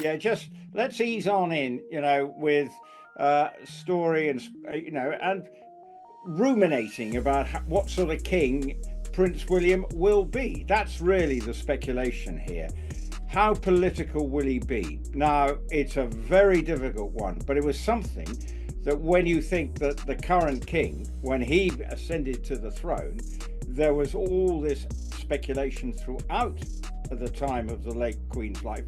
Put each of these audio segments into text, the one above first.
yeah, just let's ease on in, with story and and ruminating about what sort of king Prince William will be. That's really the speculation here. How political will he be? Now, it's a very difficult one, but it was something that when you think that the current king, when he ascended to the throne, there was all this speculation throughout the time of the late Queen's life,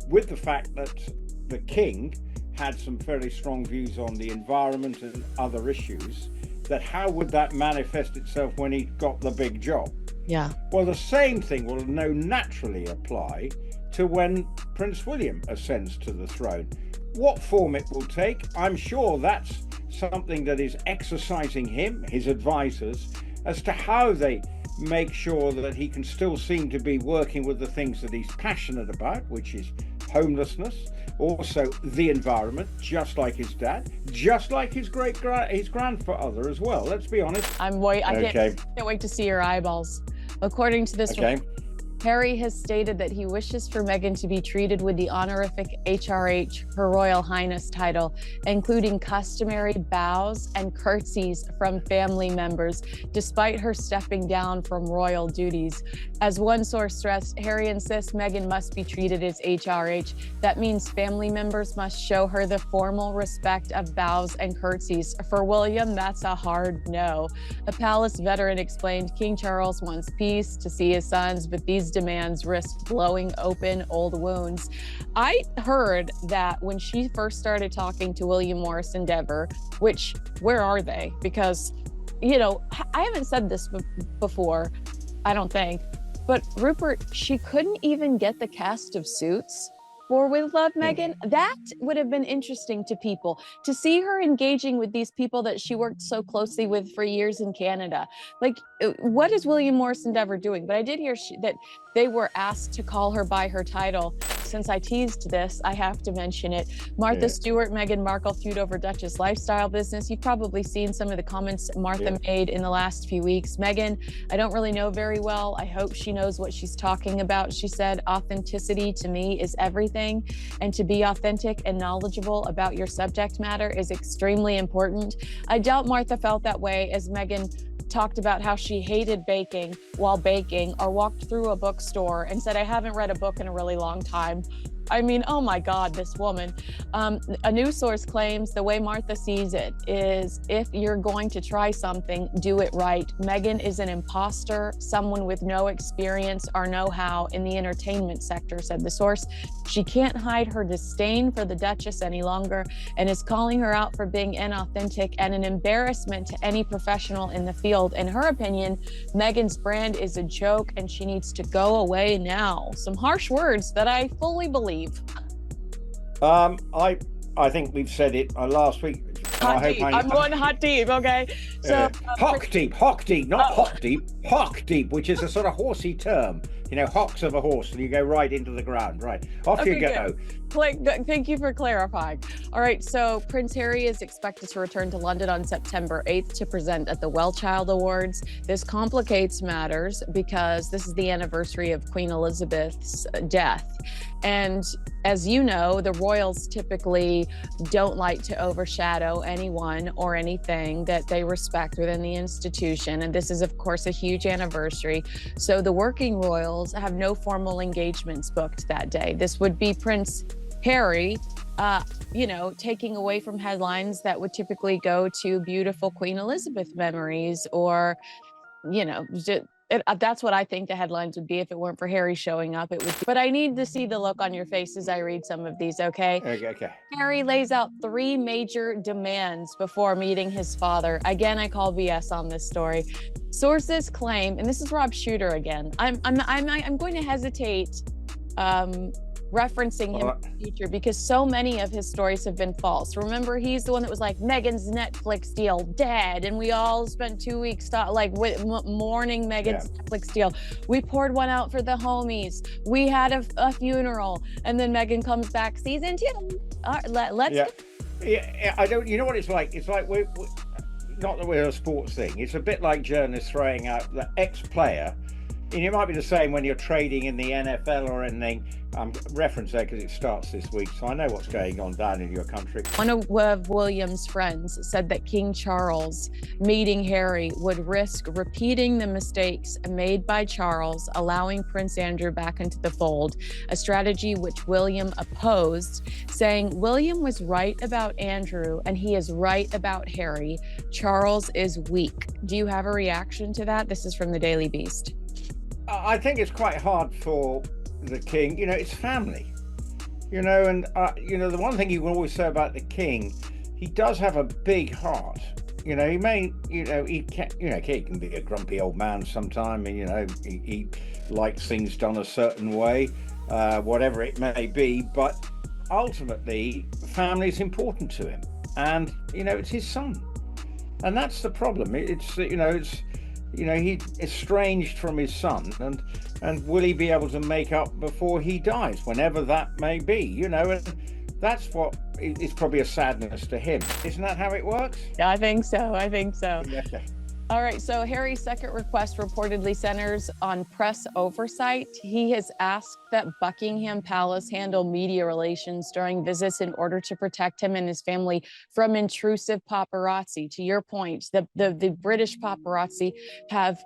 with the fact that the king had some fairly strong views on the environment and other issues, that how would that manifest itself when he got the big job? Yeah. Well, the same thing will now naturally apply to when Prince William ascends to the throne. What form it will take, I'm sure that's something that is exercising him, his advisors, as to how they make sure that he can still seem to be working with the things that he's passionate about, which is homelessness, also the environment, just like his dad, just like his grandfather as well. Let's be honest. I can't wait to see your eyeballs. According to this report, Harry has stated that he wishes for Meghan to be treated with the honorific HRH, Her Royal Highness title, including customary bows and curtsies from family members, despite her stepping down from royal duties. As one source stressed, Harry insists Meghan must be treated as HRH. That means family members must show her the formal respect of bows and curtsies. For William, that's a hard no. A palace veteran explained King Charles wants peace to see his sons, but these demands risk blowing open old wounds. I heard that when she first started talking to William Morris Endeavor, which, where are they? Because, I haven't said this before, I don't think, but Rupert, she couldn't even get the cast of Suits for We Love Meghan. That would have been interesting to people, to see her engaging with these people that she worked so closely with for years in Canada. Like, what is William Morris Endeavor doing? But I did hear that they were asked to call her by her title. Since I teased this, I have to mention it. Martha Stewart, Meghan Markle feud over Duchess lifestyle business. You've probably seen some of the comments Martha made in the last few weeks. Meghan, I don't really know very well. I hope she knows what she's talking about. She said, authenticity to me is everything. And to be authentic and knowledgeable about your subject matter is extremely important. I doubt Martha felt that way as Meghan talked about how she hated baking while baking, or walked through a bookstore and said, I haven't read a book in a really long time. I mean, oh my God, this woman. A news source claims the way Martha sees it is, if you're going to try something, do it right. Meghan is an imposter, someone with no experience or know-how in the entertainment sector, said the source. She can't hide her disdain for the Duchess any longer and is calling her out for being inauthentic and an embarrassment to any professional in the field. In her opinion, Meghan's brand is a joke and she needs to go away now. Some harsh words that I fully believe. I think we've said it last week. I'm going hot deep, okay? So hock deep, not hot deep, hock deep, which is a sort of horsey term. Hocks of a horse, and you go right into the ground. Right, off you go. Thank you for clarifying. All right, so Prince Harry is expected to return to London on September 8th to present at the Well Child Awards. This complicates matters because this is the anniversary of Queen Elizabeth's death. And as you know, the royals typically don't like to overshadow anyone or anything that they respect within the institution. And this is, of course, a huge anniversary. So the working royals have no formal engagements booked that day. This would be Prince Harry, taking away from headlines that would typically go to beautiful Queen Elizabeth memories, or, that's what I think the headlines would be if it weren't for Harry showing up. It would. But I need to see the look on your face as I read some of these, okay? Okay. Harry lays out 3 major demands before meeting his father. Again, I call BS on this story. Sources claim, and this is Rob Shooter again. I'm going to hesitate referencing him in the future because so many of his stories have been false. Remember, he's the one that was like, Meghan's Netflix deal dead, and we all spent 2 weeks mourning Meghan's Netflix deal. We poured one out for the homies. We had a funeral, and then Meghan comes back season 2. All right, let's. I don't. You know what it's like? It's like we're not that we're a sports thing. It's a bit like journalists throwing out the ex-player And it might be the same when you're trading in the NFL or anything. Reference there because it starts this week, so I know what's going on down in your country. One of William's friends said that King Charles meeting Harry would risk repeating the mistakes made by Charles, allowing Prince Andrew back into the fold, a strategy which William opposed, saying William was right about Andrew and he is right about Harry. Charles is weak. Do you have a reaction to that? This is from the Daily Beast. I think it's quite hard for the king. It's family. And the one thing you can always say about the king, he does have a big heart. He may, he can be a grumpy old man sometime, and he likes things done a certain way, whatever it may be. But ultimately, family is important to him, and it's his son, and that's the problem. He's estranged from his son, and will he be able to make up before he dies, whenever that may be, and that's what is probably a sadness to him. Isn't that how it works? Yeah, I think so. Yeah. All right, so Harry's second request reportedly centers on press oversight. He has asked that Buckingham Palace handle media relations during visits in order to protect him and his family from intrusive paparazzi. To your point, the British paparazzi have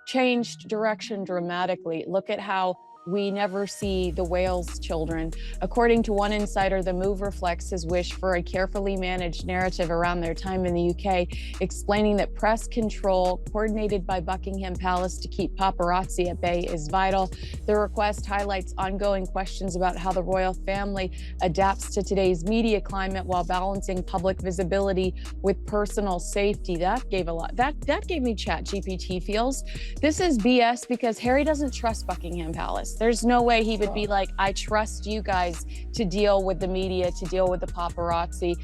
changed direction dramatically. Look at how we never see the Wales children. According to one insider, the move reflects his wish for a carefully managed narrative around their time in the UK, explaining that press control coordinated by Buckingham Palace to keep paparazzi at bay is vital. The request highlights ongoing questions about how the royal family adapts to today's media climate while balancing public visibility with personal safety. That gave me ChatGPT feels. This is BS because Harry doesn't trust Buckingham Palace. There's no way he would be like, I trust you guys to deal with the media, to deal with the paparazzi.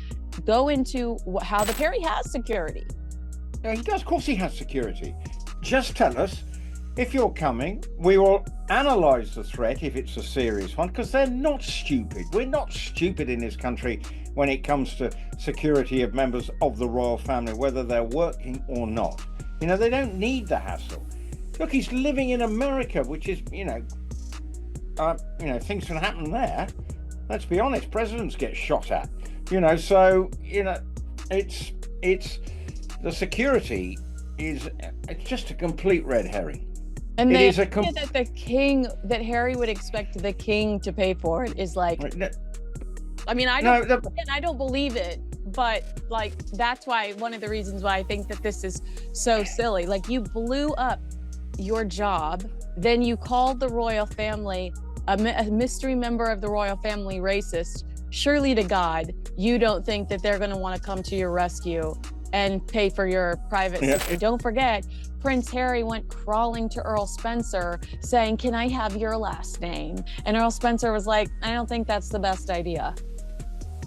Go into how the Harry has security. Yeah, he does. Of course he has security. Just tell us if you're coming. We will analyze the threat if it's a serious one, because they're not stupid. We're not stupid in this country when it comes to security of members of the royal family, whether they're working or not. They don't need the hassle. Look, he's living in America, which is, things can happen there. Let's be honest, presidents get shot at, so, it's the security it's just a complete red herring. And the idea that Harry would expect the king to pay for it is like, I don't believe it, but that's why one of the reasons why I think that this is so silly. Like, you blew up your job, then you called the royal family a mystery member of the royal family racist. Surely to God, you don't think that they're going to want to come to your rescue and pay for your private safety. Don't forget, Prince Harry went crawling to Earl Spencer saying, "Can I have your last name?" And Earl Spencer was like, "I don't think that's the best idea."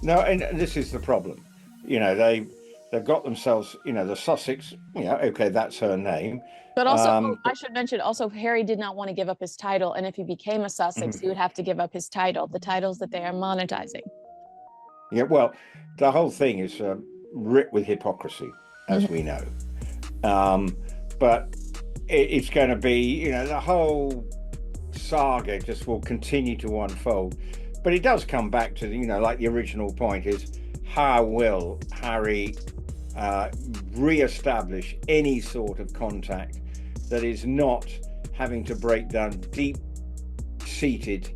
No, and this is the problem. They've got themselves, the Sussex, okay, that's her name. But also, I should mention, Harry did not want to give up his title. And if he became a Sussex, he would have to give up his title, the titles that they are monetizing. Yeah, well, the whole thing is writ with hypocrisy, as we know. But it's going to be, the whole saga just will continue to unfold. But it does come back to, like the original point is, how will Harry re-establish any sort of contact that is not having to break down deep-seated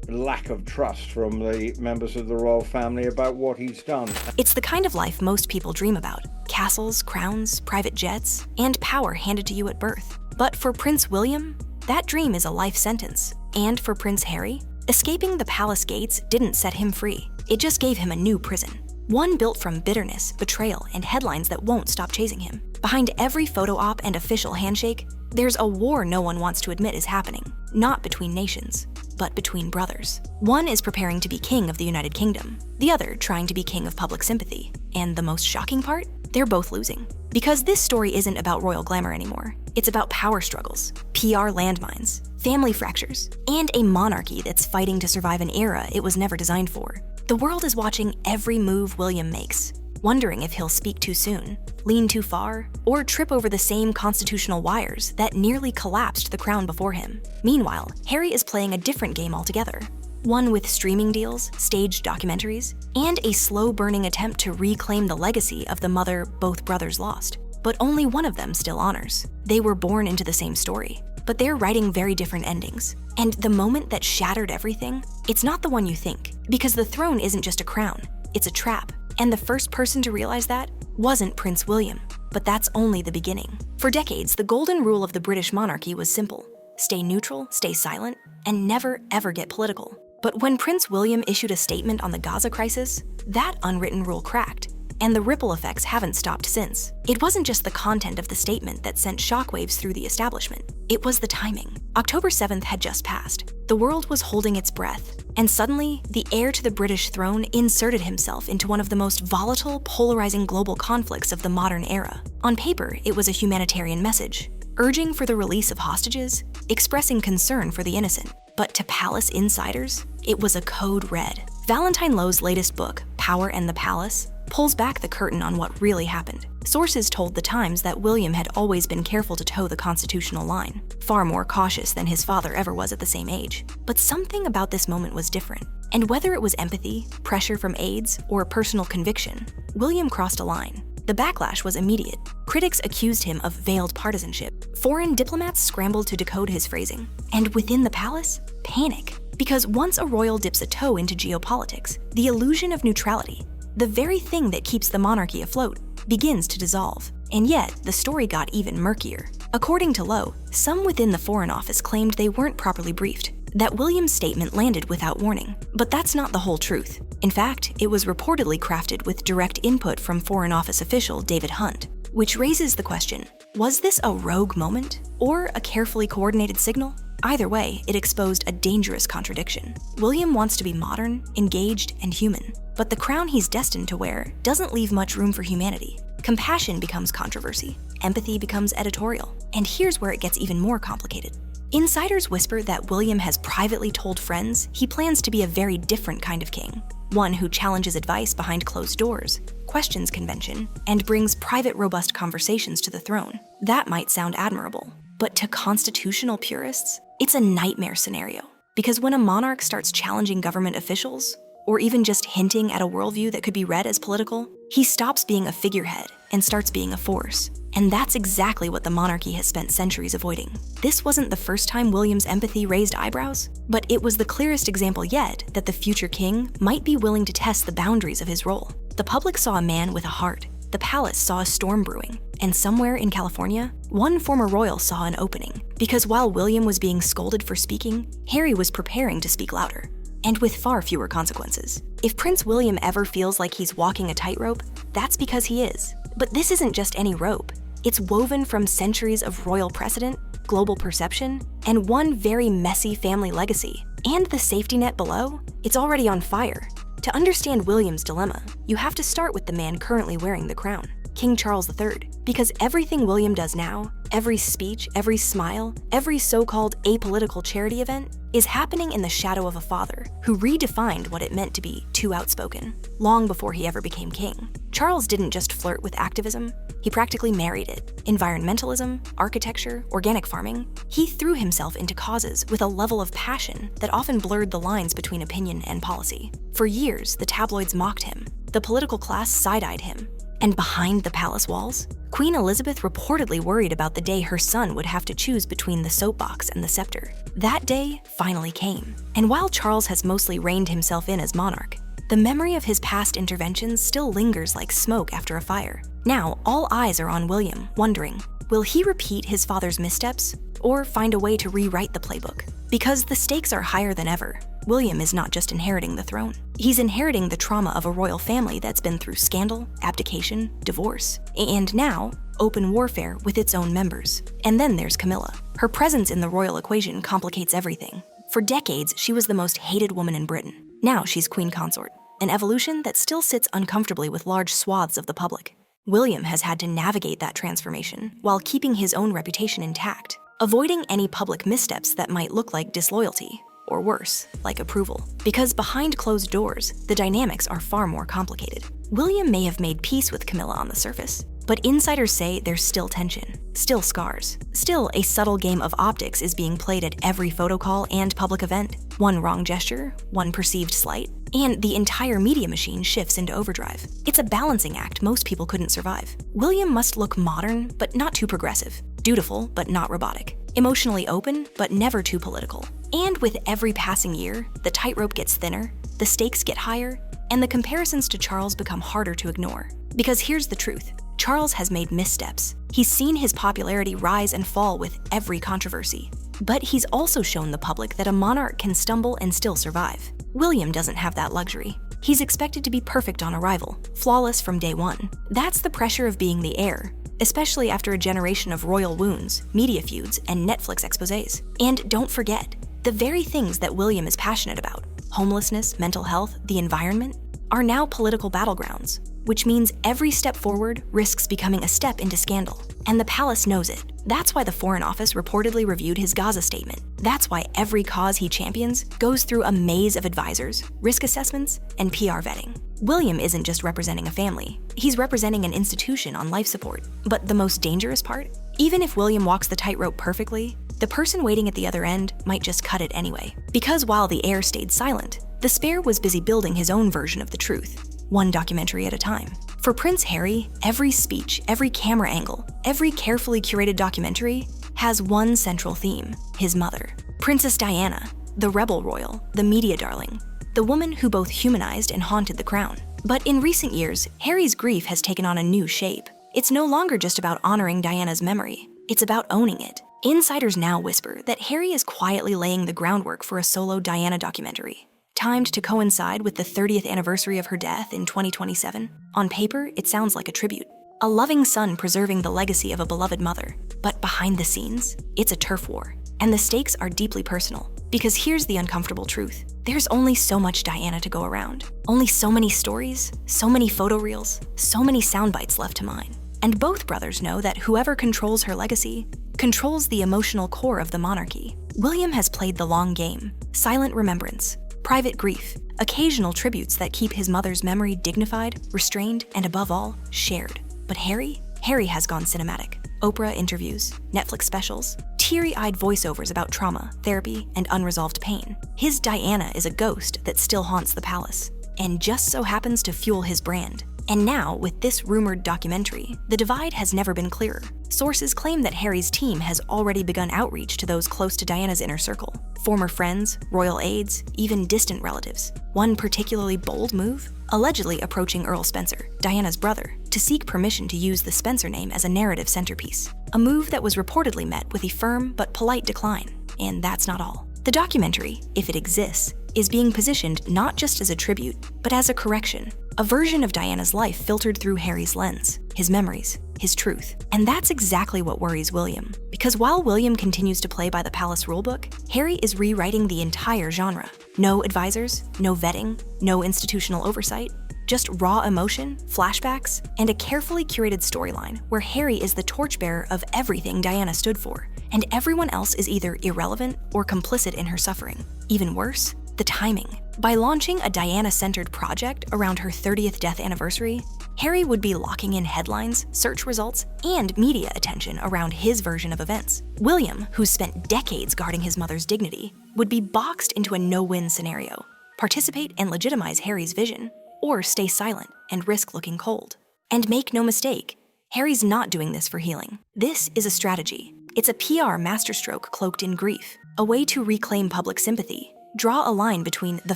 lack of trust from the members of the royal family about what he's done. It's the kind of life most people dream about. Castles, crowns, private jets, and power handed to you at birth. But for Prince William, that dream is a life sentence. And for Prince Harry, escaping the palace gates didn't set him free. It just gave him a new prison. One built from bitterness, betrayal, and headlines that won't stop chasing him. Behind every photo op and official handshake, there's a war no one wants to admit is happening. Not between nations, but between brothers. One is preparing to be king of the United Kingdom, the other trying to be king of public sympathy. And the most shocking part? They're both losing. Because this story isn't about royal glamour anymore. It's about power struggles, PR landmines, family fractures, and a monarchy that's fighting to survive an era it was never designed for. The world is watching every move William makes. wondering if he'll speak too soon, lean too far, or trip over the same constitutional wires that nearly collapsed the crown before him. Meanwhile, Harry is playing a different game altogether. One with streaming deals, staged documentaries, and a slow-burning attempt to reclaim the legacy of the mother both brothers lost. But only one of them still honors. They were born into the same story, but they're writing very different endings. And the moment that shattered everything, it's not the one you think, because the throne isn't just a crown, it's a trap. And the first person to realize that wasn't Prince William, but that's only the beginning. For decades, the golden rule of the British monarchy was simple: stay neutral, stay silent, and never ever get political. But when Prince William issued a statement on the Gaza crisis, that unwritten rule cracked, and the ripple effects haven't stopped since. It wasn't just the content of the statement that sent shockwaves through the establishment, it was the timing. October 7th had just passed. The world was holding its breath, and suddenly, the heir to the British throne inserted himself into one of the most volatile, polarizing global conflicts of the modern era. On paper, it was a humanitarian message, urging for the release of hostages, expressing concern for the innocent. But to palace insiders, it was a code red. Valentine Lowe's latest book, Power and the Palace, pulls back the curtain on what really happened. Sources told The Times that William had always been careful to toe the constitutional line, far more cautious than his father ever was at the same age. But something about this moment was different. And whether it was empathy, pressure from aides, or personal conviction, William crossed a line. The backlash was immediate. Critics accused him of veiled partisanship. Foreign diplomats scrambled to decode his phrasing. And within the palace, panic. Because once a royal dips a toe into geopolitics, the illusion of neutrality, the very thing that keeps the monarchy afloat, begins to dissolve. And yet, the story got even murkier. According to Lowe, some within the Foreign Office claimed they weren't properly briefed, that William's statement landed without warning. But that's not the whole truth. In fact, it was reportedly crafted with direct input from Foreign Office official David Hunt, which raises the question, was this a rogue moment or a carefully coordinated signal? Either way, it exposed a dangerous contradiction. William wants to be modern, engaged, and human, but the crown he's destined to wear doesn't leave much room for humanity. Compassion becomes controversy, empathy becomes editorial, and here's where it gets even more complicated. Insiders whisper that William has privately told friends he plans to be a very different kind of king, one who challenges advice behind closed doors, questions convention, and brings private, robust conversations to the throne. That might sound admirable, but to constitutional purists, it's a nightmare scenario. Because when a monarch starts challenging government officials, or even just hinting at a worldview that could be read as political, he stops being a figurehead and starts being a force. And that's exactly what the monarchy has spent centuries avoiding. This wasn't the first time William's empathy raised eyebrows, but it was the clearest example yet that the future king might be willing to test the boundaries of his role. The public saw a man with a heart. The palace saw a storm brewing. And somewhere in California, one former royal saw an opening. Because while William was being scolded for speaking, Harry was preparing to speak louder, and with far fewer consequences. If Prince William ever feels like he's walking a tightrope, that's because he is. But this isn't just any rope. It's woven from centuries of royal precedent, global perception, and one very messy family legacy. And the safety net below, it's already on fire. To understand William's dilemma, you have to start with the man currently wearing the crown, King Charles III. Because everything William does now, every speech, every smile, every so-called apolitical charity event, is happening in the shadow of a father who redefined what it meant to be too outspoken, long before he ever became king. Charles didn't just flirt with activism, he practically married it. Environmentalism, architecture, organic farming. He threw himself into causes with a level of passion that often blurred the lines between opinion and policy. For years, the tabloids mocked him, the political class side-eyed him. And behind the palace walls, Queen Elizabeth reportedly worried about the day her son would have to choose between the soapbox and the scepter. That day finally came. And while Charles has mostly reined himself in as monarch, the memory of his past interventions still lingers like smoke after a fire. Now, all eyes are on William, wondering, will he repeat his father's missteps or find a way to rewrite the playbook? Because the stakes are higher than ever. William is not just inheriting the throne. He's inheriting the trauma of a royal family that's been through scandal, abdication, divorce, and now, open warfare with its own members. And then there's Camilla. Her presence in the royal equation complicates everything. For decades, she was the most hated woman in Britain. Now she's queen consort, an evolution that still sits uncomfortably with large swaths of the public. William has had to navigate that transformation while keeping his own reputation intact, avoiding any public missteps that might look like disloyalty, or worse, like approval. Because behind closed doors, the dynamics are far more complicated. William may have made peace with Camilla on the surface, but insiders say there's still tension, still scars. Still, a subtle game of optics is being played at every photo call and public event. One wrong gesture, one perceived slight, and the entire media machine shifts into overdrive. It's a balancing act most people couldn't survive. William must look modern, but not too progressive. Dutiful, but not robotic. Emotionally open, but never too political. And with every passing year, the tightrope gets thinner, the stakes get higher, and the comparisons to Charles become harder to ignore. Because here's the truth. Charles has made missteps. He's seen his popularity rise and fall with every controversy. But he's also shown the public that a monarch can stumble and still survive. William doesn't have that luxury. He's expected to be perfect on arrival, flawless from day one. That's the pressure of being the heir, especially after a generation of royal wounds, media feuds, and Netflix exposés. And don't forget, the very things that William is passionate about, homelessness, mental health, the environment, are now political battlegrounds, which means every step forward risks becoming a step into scandal. And the palace knows it. That's why the Foreign Office reportedly reviewed his Gaza statement. That's why every cause he champions goes through a maze of advisors, risk assessments, and PR vetting. William isn't just representing a family. He's representing an institution on life support. But the most dangerous part? Even if William walks the tightrope perfectly, the person waiting at the other end might just cut it anyway. Because while the heir stayed silent, the spare was busy building his own version of the truth, one documentary at a time. For Prince Harry, every speech, every camera angle, every carefully curated documentary has one central theme: his mother. Princess Diana, the rebel royal, the media darling, the woman who both humanized and haunted the crown. But in recent years, Harry's grief has taken on a new shape. It's no longer just about honoring Diana's memory, it's about owning it. Insiders now whisper that Harry is quietly laying the groundwork for a solo Diana documentary, timed to coincide with the 30th anniversary of her death in 2027. On paper, it sounds like a tribute. A loving son preserving the legacy of a beloved mother. But behind the scenes, it's a turf war. And the stakes are deeply personal. Because here's the uncomfortable truth. There's only so much Diana to go around. Only so many stories, so many photo reels, so many sound bites left to mine. And both brothers know that whoever controls her legacy controls the emotional core of the monarchy. William has played the long game. Silent remembrance, private grief, occasional tributes that keep his mother's memory dignified, restrained, and above all, shared. But Harry has gone cinematic. Oprah interviews, Netflix specials, teary-eyed voiceovers about trauma, therapy, and unresolved pain. His Diana is a ghost that still haunts the palace, and just so happens to fuel his brand. And now, with this rumored documentary, the divide has never been clearer. Sources claim that Harry's team has already begun outreach to those close to Diana's inner circle. Former friends, royal aides, even distant relatives. One particularly bold move? Allegedly approaching Earl Spencer, Diana's brother, to seek permission to use the Spencer name as a narrative centerpiece. A move that was reportedly met with a firm but polite decline. And that's not all. The documentary, if it exists, is being positioned not just as a tribute, but as a correction. A version of Diana's life filtered through Harry's lens, his memories, his truth. And that's exactly what worries William. Because while William continues to play by the palace rulebook, Harry is rewriting the entire genre. No advisors, no vetting, no institutional oversight, just raw emotion, flashbacks, and a carefully curated storyline where Harry is the torchbearer of everything Diana stood for, and everyone else is either irrelevant or complicit in her suffering. Even worse, the timing. By launching a Diana-centered project around her 30th death anniversary, Harry would be locking in headlines, search results, and media attention around his version of events. William, who's spent decades guarding his mother's dignity, would be boxed into a no-win scenario: participate and legitimize Harry's vision, or stay silent and risk looking cold. And make no mistake, Harry's not doing this for healing. This is a strategy. It's a PR masterstroke cloaked in grief, a way to reclaim public sympathy, draw a line between the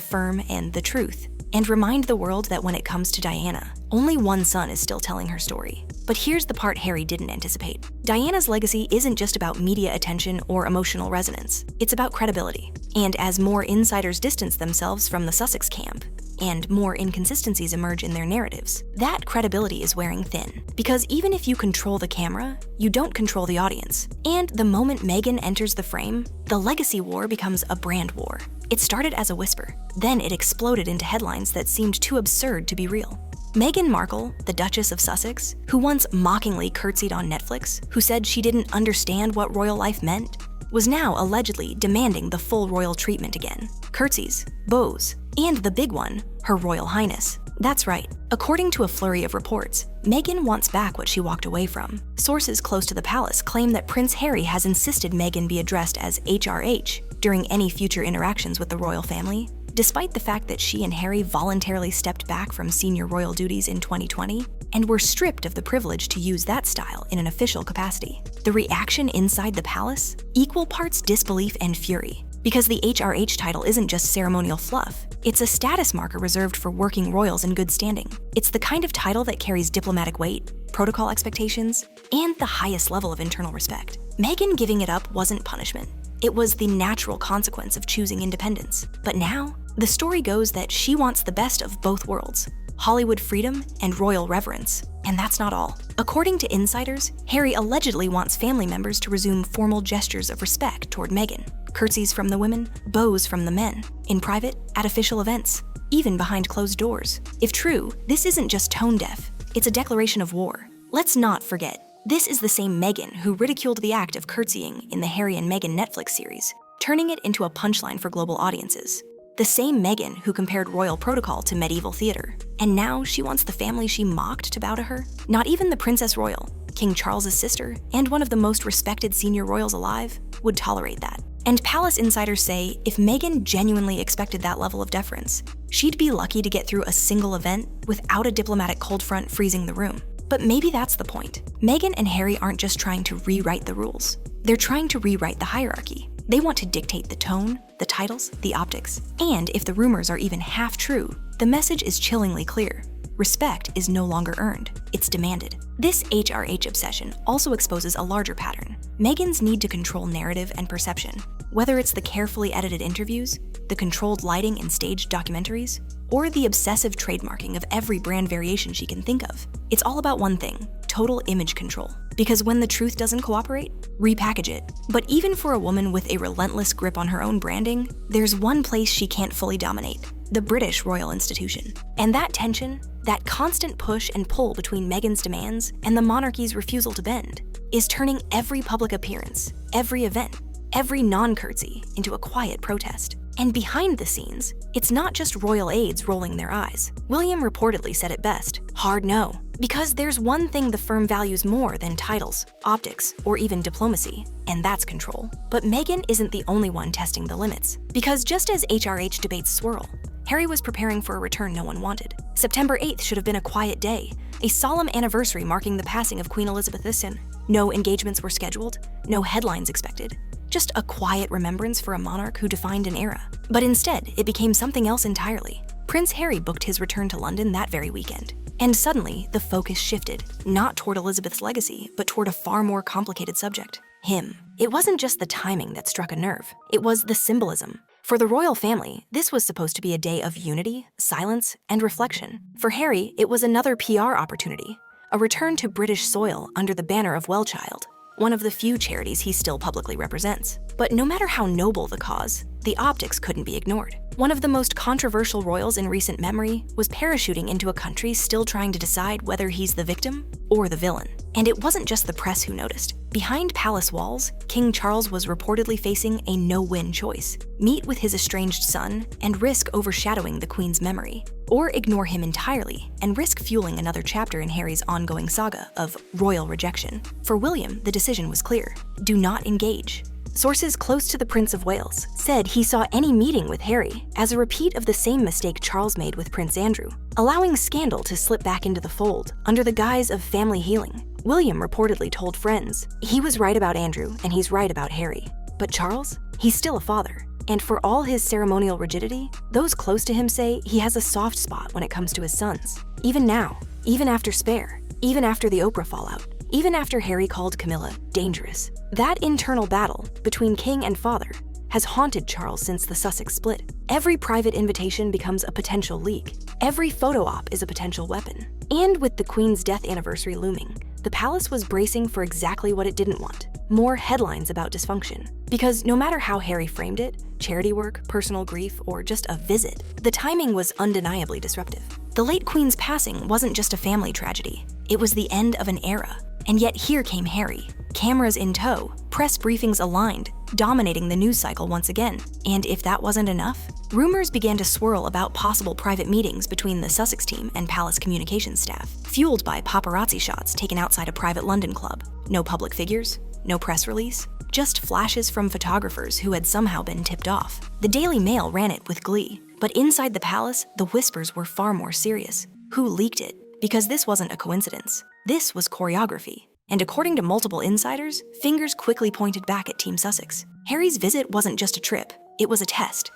firm and the truth, and remind the world that when it comes to Diana, only one son is still telling her story. But here's the part Harry didn't anticipate. Diana's legacy isn't just about media attention or emotional resonance. It's about credibility. And as more insiders distance themselves from the Sussex camp, and more inconsistencies emerge in their narratives, that credibility is wearing thin. Because even if you control the camera, you don't control the audience. And the moment Meghan enters the frame, the legacy war becomes a brand war. It started as a whisper, then it exploded into headlines that seemed too absurd to be real. Meghan Markle, the Duchess of Sussex, who once mockingly curtsied on Netflix, who said she didn't understand what royal life meant, was now allegedly demanding the full royal treatment again. Curtsies, bows, and the big one, Her Royal Highness, That's right. According to a flurry of reports, Meghan wants back what she walked away from. Sources close to the palace claim that Prince Harry has insisted Meghan be addressed as HRH during any future interactions with the royal family, despite the fact that she and Harry voluntarily stepped back from senior royal duties in 2020 and were stripped of the privilege to use that style in an official capacity. The reaction inside the palace? Equal parts disbelief and fury. Because the HRH title isn't just ceremonial fluff, it's a status marker reserved for working royals in good standing. It's the kind of title that carries diplomatic weight, protocol expectations, and the highest level of internal respect. Meghan giving it up wasn't punishment. It was the natural consequence of choosing independence. But now, the story goes that she wants the best of both worlds: Hollywood freedom and royal reverence. And that's not all. According to insiders, Harry allegedly wants family members to resume formal gestures of respect toward Meghan. Curtsies from the women, bows from the men, in private, at official events, even behind closed doors. If true, this isn't just tone deaf, it's a declaration of war. Let's not forget, this is the same Meghan who ridiculed the act of curtsying in the Harry and Meghan Netflix series, turning it into a punchline for global audiences. The same Meghan who compared royal protocol to medieval theater. And now she wants the family she mocked to bow to her? Not even the Princess Royal, King Charles's sister, and one of the most respected senior royals alive, would tolerate that. And palace insiders say if Meghan genuinely expected that level of deference, she'd be lucky to get through a single event without a diplomatic cold front freezing the room. But maybe that's the point. Meghan and Harry aren't just trying to rewrite the rules. They're trying to rewrite the hierarchy. They want to dictate the tone, the titles, the optics. And if the rumors are even half true, the message is chillingly clear. Respect is no longer earned, it's demanded. This HRH obsession also exposes a larger pattern: Meghan's need to control narrative and perception. Whether it's the carefully edited interviews, the controlled lighting in staged documentaries, or the obsessive trademarking of every brand variation she can think of, it's all about one thing: total image control. Because when the truth doesn't cooperate, repackage it. But even for a woman with a relentless grip on her own branding, there's one place she can't fully dominate: the British royal institution. And that tension, that constant push and pull between Meghan's demands and the monarchy's refusal to bend, is turning every public appearance, every event, every non-curtsy into a quiet protest. And behind the scenes, it's not just royal aides rolling their eyes. William reportedly said it best: hard no. Because there's one thing the firm values more than titles, optics, or even diplomacy, and that's control. But Meghan isn't the only one testing the limits. Because just as HRH debates swirl, Harry was preparing for a return no one wanted. September 8th should have been a quiet day, a solemn anniversary marking the passing of Queen Elizabeth II. No engagements were scheduled, no headlines expected. Just a quiet remembrance for a monarch who defined an era. But instead, it became something else entirely. Prince Harry booked his return to London that very weekend. And suddenly, the focus shifted, not toward Elizabeth's legacy, but toward a far more complicated subject: him. It wasn't just the timing that struck a nerve, it was the symbolism. For the royal family, this was supposed to be a day of unity, silence, and reflection. For Harry, it was another PR opportunity, a return to British soil under the banner of Wellchild, one of the few charities he still publicly represents. But no matter how noble the cause, the optics couldn't be ignored. One of the most controversial royals in recent memory was parachuting into a country still trying to decide whether he's the victim or the villain. And it wasn't just the press who noticed. Behind palace walls, King Charles was reportedly facing a no-win choice: meet with his estranged son and risk overshadowing the Queen's memory, or ignore him entirely and risk fueling another chapter in Harry's ongoing saga of royal rejection. For William, the decision was clear: do not engage. Sources close to the Prince of Wales said he saw any meeting with Harry as a repeat of the same mistake Charles made with Prince Andrew, allowing scandal to slip back into the fold under the guise of family healing. William reportedly told friends, he was right about Andrew and he's right about Harry. But Charles? He's still a father. And for all his ceremonial rigidity, those close to him say he has a soft spot when it comes to his sons. Even now, even after Spare, even after the Oprah fallout, even after Harry called Camilla dangerous. That internal battle between king and father has haunted Charles since the Sussex split. Every private invitation becomes a potential leak. Every photo op is a potential weapon. And with the Queen's death anniversary looming, the palace was bracing for exactly what it didn't want: more headlines about dysfunction. Because no matter how Harry framed it, charity work, personal grief, or just a visit, the timing was undeniably disruptive. The late Queen's passing wasn't just a family tragedy, it was the end of an era. And yet here came Harry, cameras in tow, press briefings aligned, dominating the news cycle once again. And if that wasn't enough, rumors began to swirl about possible private meetings between the Sussex team and palace communications staff, fueled by paparazzi shots taken outside a private London club. No public figures, no press release, just flashes from photographers who had somehow been tipped off. The Daily Mail ran it with glee, but inside the palace, the whispers were far more serious. Who leaked it? Because this wasn't a coincidence. This was choreography. And according to multiple insiders, fingers quickly pointed back at Team Sussex. Harry's visit wasn't just a trip, it was a test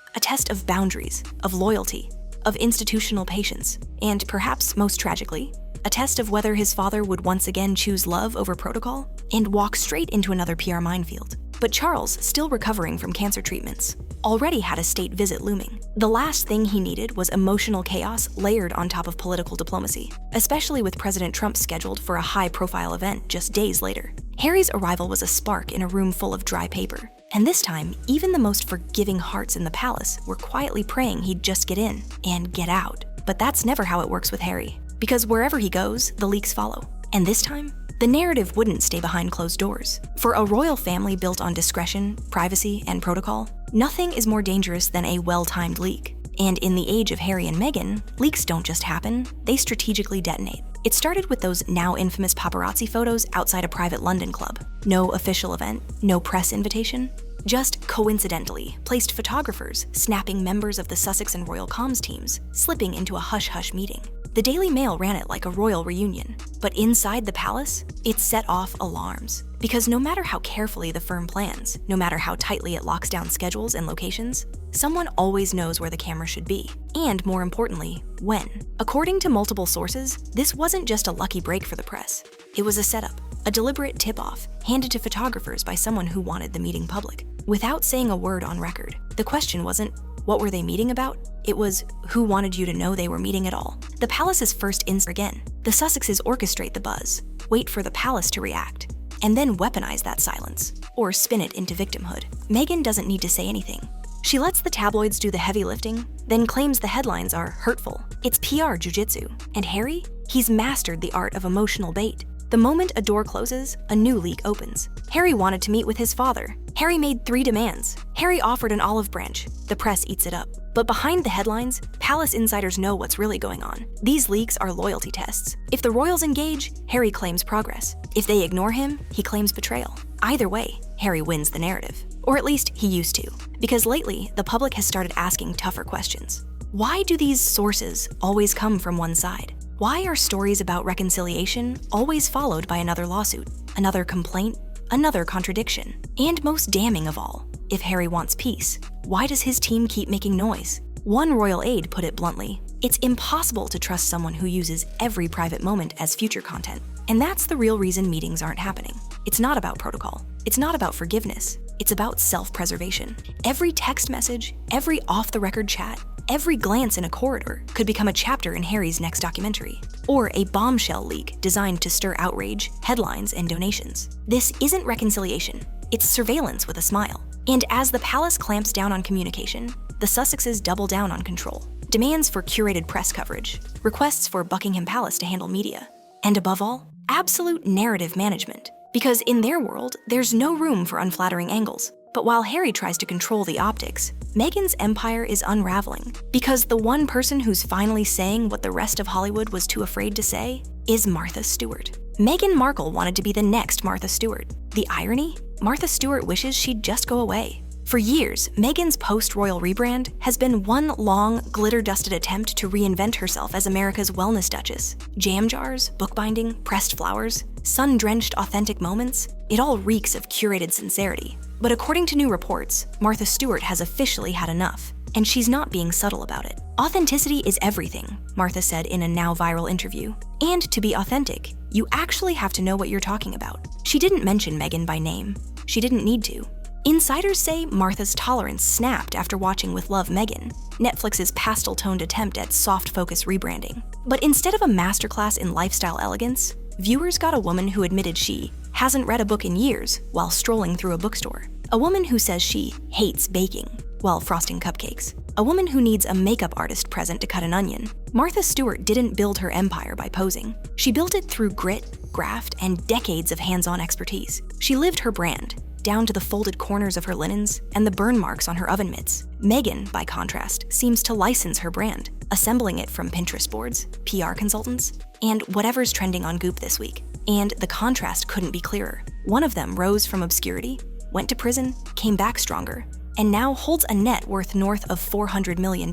of boundaries, of loyalty, of institutional patience, and perhaps most tragically, a test of whether his father would once again choose love over protocol and walk straight into another PR minefield. But Charles, still recovering from cancer treatments, already had a state visit looming. The last thing he needed was emotional chaos layered on top of political diplomacy, especially with President Trump scheduled for a high-profile event just days later. Harry's arrival was a spark in a room full of dry paper. And this time, even the most forgiving hearts in the palace were quietly praying he'd just get in and get out. But that's never how it works with Harry, because wherever he goes, the leaks follow. And this time, the narrative wouldn't stay behind closed doors. For a royal family built on discretion, privacy, and protocol, nothing is more dangerous than a well-timed leak. And in the age of Harry and Meghan, leaks don't just happen, they strategically detonate. It started with those now infamous paparazzi photos outside a private London club. No official event, no press invitation, just coincidentally placed photographers snapping members of the Sussex and Royal Comms teams, slipping into a hush-hush meeting. The Daily Mail ran it like a royal reunion, but inside the palace, it set off alarms. Because no matter how carefully the firm plans, no matter how tightly it locks down schedules and locations, someone always knows where the camera should be, and more importantly, when. According to multiple sources, this wasn't just a lucky break for the press. It was a setup, a deliberate tip-off handed to photographers by someone who wanted the meeting public. Without saying a word on record, the question wasn't, what were they meeting about? It was, who wanted you to know they were meeting at all? The palace's first instinct again. The Sussexes orchestrate the buzz, wait for the palace to react, and then weaponize that silence, or spin it into victimhood. Meghan doesn't need to say anything. She lets the tabloids do the heavy lifting, then claims the headlines are hurtful. It's PR jujitsu. And Harry? He's mastered the art of emotional bait. The moment a door closes, a new leak opens. Harry wanted to meet with his father. Harry made 3 demands. Harry offered an olive branch. The press eats it up. But behind the headlines, palace insiders know what's really going on. These leaks are loyalty tests. If the royals engage, Harry claims progress. If they ignore him, he claims betrayal. Either way, Harry wins the narrative. Or at least he used to. Because lately, the public has started asking tougher questions. Why do these sources always come from one side? Why are stories about reconciliation always followed by another lawsuit, another complaint, another contradiction? And most damning of all, if Harry wants peace, why does his team keep making noise? One royal aide put it bluntly, it's impossible to trust someone who uses every private moment as future content. And that's the real reason meetings aren't happening. It's not about protocol. It's not about forgiveness. It's about self-preservation. Every text message, every off-the-record chat, every glance in a corridor could become a chapter in Harry's next documentary, or a bombshell leak designed to stir outrage, headlines, and donations. This isn't reconciliation, it's surveillance with a smile. And as the palace clamps down on communication, the Sussexes double down on control. Demands for curated press coverage, requests for Buckingham Palace to handle media, and above all, absolute narrative management. Because in their world, there's no room for unflattering angles. But while Harry tries to control the optics, Meghan's empire is unraveling, because the one person who's finally saying what the rest of Hollywood was too afraid to say is Martha Stewart. Meghan Markle wanted to be the next Martha Stewart. The irony? Martha Stewart wishes she'd just go away. For years, Meghan's post-royal rebrand has been one long, glitter-dusted attempt to reinvent herself as America's wellness duchess. Jam jars, bookbinding, pressed flowers, sun-drenched authentic moments, it all reeks of curated sincerity. But according to new reports, Martha Stewart has officially had enough, and she's not being subtle about it. Authenticity is everything, Martha said in a now viral interview. And to be authentic, you actually have to know what you're talking about. She didn't mention Meghan by name. She didn't need to. Insiders say Martha's tolerance snapped after watching With Love, Meghan, Netflix's pastel-toned attempt at soft-focus rebranding. But instead of a masterclass in lifestyle elegance, viewers got a woman who admitted she hasn't read a book in years while strolling through a bookstore. A woman who says she hates baking, while frosting cupcakes. A woman who needs a makeup artist present to cut an onion. Martha Stewart didn't build her empire by posing. She built it through grit, graft, and decades of hands-on expertise. She lived her brand, down to the folded corners of her linens and the burn marks on her oven mitts. Meghan, by contrast, seems to license her brand, assembling it from Pinterest boards, PR consultants, and whatever's trending on Goop this week. And the contrast couldn't be clearer. One of them rose from obscurity, went to prison, came back stronger, and now holds a net worth north of $400 million.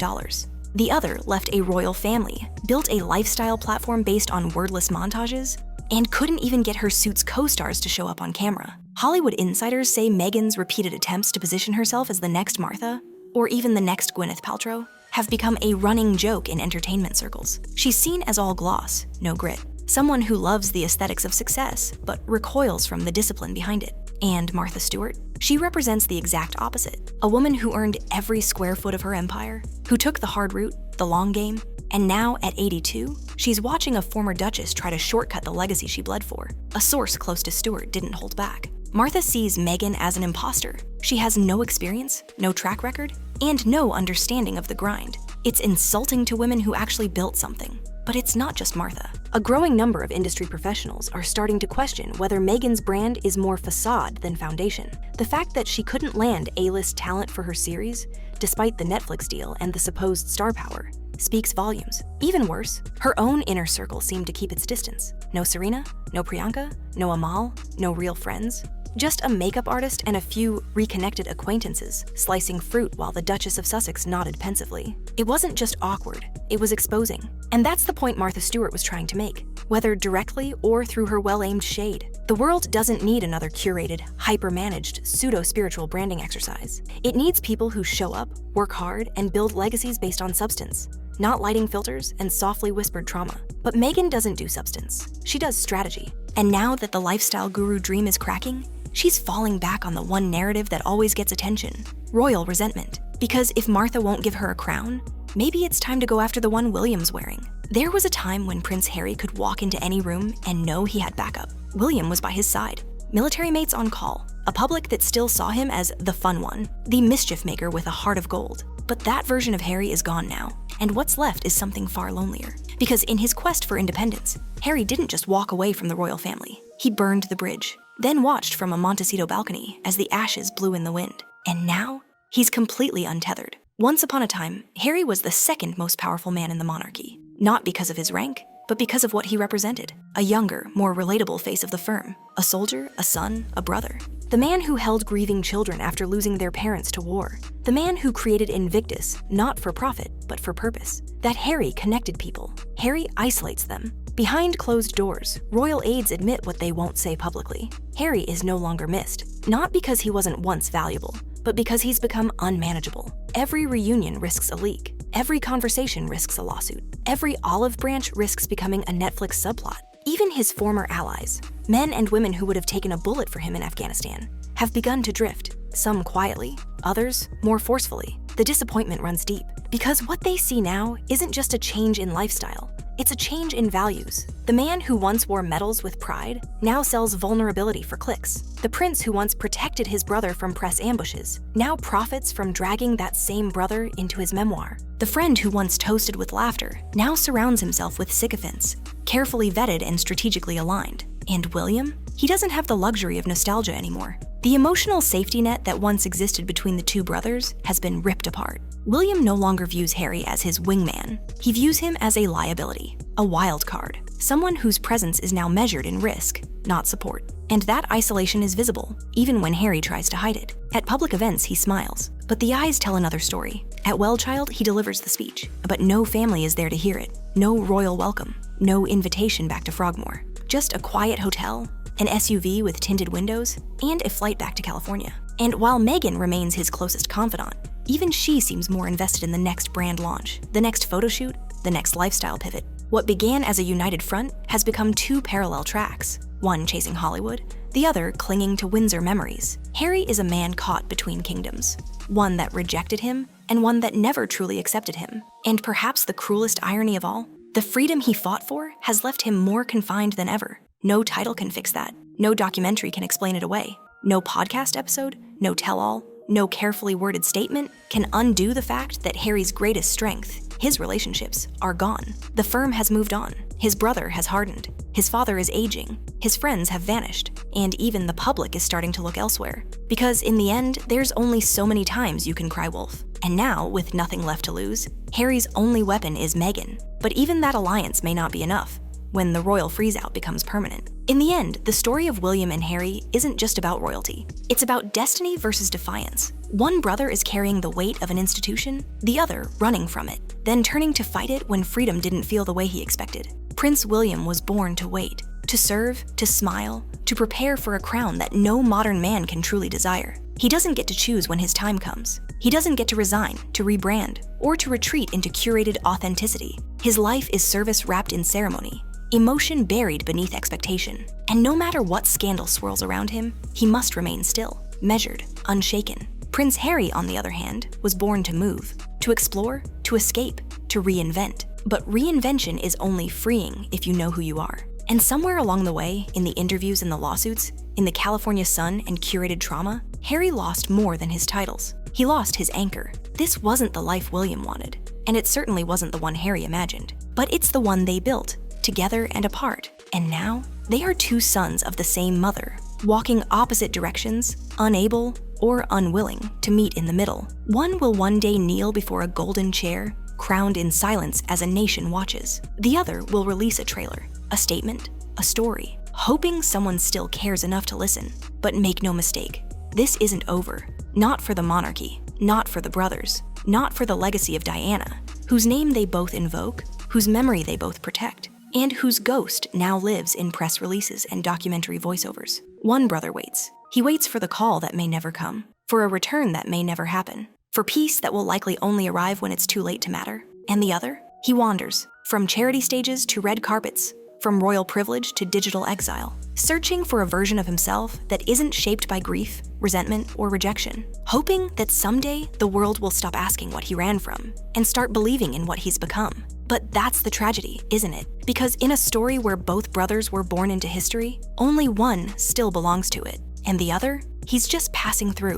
The other left a royal family, built a lifestyle platform based on wordless montages, and couldn't even get her suit's co-stars to show up on camera. Hollywood insiders say Meghan's repeated attempts to position herself as the next Martha, or even the next Gwyneth Paltrow, have become a running joke in entertainment circles. She's seen as all gloss, no grit. Someone who loves the aesthetics of success, but recoils from the discipline behind it. And Martha Stewart? She represents the exact opposite. A woman who earned every square foot of her empire, who took the hard route, the long game, and now, at 82, she's watching a former duchess try to shortcut the legacy she bled for. A source close to Stewart didn't hold back. Martha sees Meghan as an imposter. She has no experience, no track record, and no understanding of the grind. It's insulting to women who actually built something. But it's not just Martha. A growing number of industry professionals are starting to question whether Meghan's brand is more facade than foundation. The fact that she couldn't land A-list talent for her series, despite the Netflix deal and the supposed star power, speaks volumes. Even worse, her own inner circle seemed to keep its distance. No Serena, no Priyanka, no Amal, no real friends. Just a makeup artist and a few reconnected acquaintances, slicing fruit while the Duchess of Sussex nodded pensively. It wasn't just awkward, it was exposing. And that's the point Martha Stewart was trying to make, whether directly or through her well-aimed shade. The world doesn't need another curated, hyper-managed, pseudo-spiritual branding exercise. It needs people who show up, work hard, and build legacies based on substance, not lighting filters and softly whispered trauma. But Meghan doesn't do substance, she does strategy. And now that the lifestyle guru dream is cracking, she's falling back on the one narrative that always gets attention: royal resentment. Because if Martha won't give her a crown, maybe it's time to go after the one William's wearing. There was a time when Prince Harry could walk into any room and know he had backup. William was by his side, military mates on call, a public that still saw him as the fun one, the mischief maker with a heart of gold. But that version of Harry is gone now, and what's left is something far lonelier. Because in his quest for independence, Harry didn't just walk away from the royal family. He burned the bridge, then watched from a Montecito balcony as the ashes blew in the wind. And now, he's completely untethered. Once upon a time, Harry was the second most powerful man in the monarchy, not because of his rank, but because of what he represented. A younger, more relatable face of the firm, a soldier, a son, a brother. The man who held grieving children after losing their parents to war. The man who created Invictus, not for profit, but for purpose. That Harry connected people. Harry isolates them. Behind closed doors, royal aides admit what they won't say publicly. Harry is no longer missed, not because he wasn't once valuable, but because he's become unmanageable. Every reunion risks a leak. Every conversation risks a lawsuit. Every olive branch risks becoming a Netflix subplot. Even his former allies, men and women who would have taken a bullet for him in Afghanistan, have begun to drift, some quietly, others more forcefully. The disappointment runs deep, because what they see now isn't just a change in lifestyle, it's a change in values. The man who once wore medals with pride now sells vulnerability for clicks. The prince who once protected his brother from press ambushes now profits from dragging that same brother into his memoir. The friend who once toasted with laughter now surrounds himself with sycophants, carefully vetted and strategically aligned. And William? He doesn't have the luxury of nostalgia anymore. The emotional safety net that once existed between the two brothers has been ripped apart. William no longer views Harry as his wingman. He views him as a liability, a wild card, someone whose presence is now measured in risk, not support. And that isolation is visible, even when Harry tries to hide it. At public events, he smiles, but the eyes tell another story. At Wellchild, he delivers the speech, but no family is there to hear it. No royal welcome, no invitation back to Frogmore. Just a quiet hotel, an SUV with tinted windows, and a flight back to California. And while Meghan remains his closest confidant, even she seems more invested in the next brand launch, the next photo shoot, the next lifestyle pivot. What began as a united front has become two parallel tracks, one chasing Hollywood, the other clinging to Windsor memories. Harry is a man caught between kingdoms, one that rejected him and one that never truly accepted him. And perhaps the cruelest irony of all, the freedom he fought for has left him more confined than ever. No title can fix that. No documentary can explain it away. No podcast episode, no tell-all, No carefully worded statement can undo the fact that Harry's greatest strength, his relationships, are gone. The firm has moved on. His brother has hardened. His father is aging. His friends have vanished. And even the public is starting to look elsewhere. Because in the end, there's only so many times you can cry wolf. And now, with nothing left to lose, Harry's only weapon is Meghan. But even that alliance may not be enough when the royal freeze-out becomes permanent. In the end, the story of William and Harry isn't just about royalty. It's about destiny versus defiance. One brother is carrying the weight of an institution, the other running from it, then turning to fight it when freedom didn't feel the way he expected. Prince William was born to wait, to serve, to smile, to prepare for a crown that no modern man can truly desire. He doesn't get to choose when his time comes. He doesn't get to resign, to rebrand, or to retreat into curated authenticity. His life is service wrapped in ceremony, emotion buried beneath expectation. And no matter what scandal swirls around him, he must remain still, measured, unshaken. Prince Harry, on the other hand, was born to move, to explore, to escape, to reinvent. But reinvention is only freeing if you know who you are. And somewhere along the way, in the interviews and the lawsuits, in the California sun and curated trauma, Harry lost more than his titles. He lost his anchor. This wasn't the life William wanted, and it certainly wasn't the one Harry imagined. But it's the one they built, together and apart. And now, they are two sons of the same mother, walking opposite directions, unable or unwilling to meet in the middle. One will one day kneel before a golden chair, crowned in silence as a nation watches. The other will release a trailer, a statement, a story, hoping someone still cares enough to listen. But make no mistake, this isn't over. Not for the monarchy, not for the brothers, not for the legacy of Diana, whose name they both invoke, whose memory they both protect, and whose ghost now lives in press releases and documentary voiceovers. One brother waits. He waits for the call that may never come, for a return that may never happen, for peace that will likely only arrive when it's too late to matter. And the other? He wanders, from charity stages to red carpets, from royal privilege to digital exile, searching for a version of himself that isn't shaped by grief, resentment, or rejection, hoping that someday the world will stop asking what he ran from and start believing in what he's become. But that's the tragedy, isn't it? Because in a story where both brothers were born into history, only one still belongs to it, and the other, he's just passing through.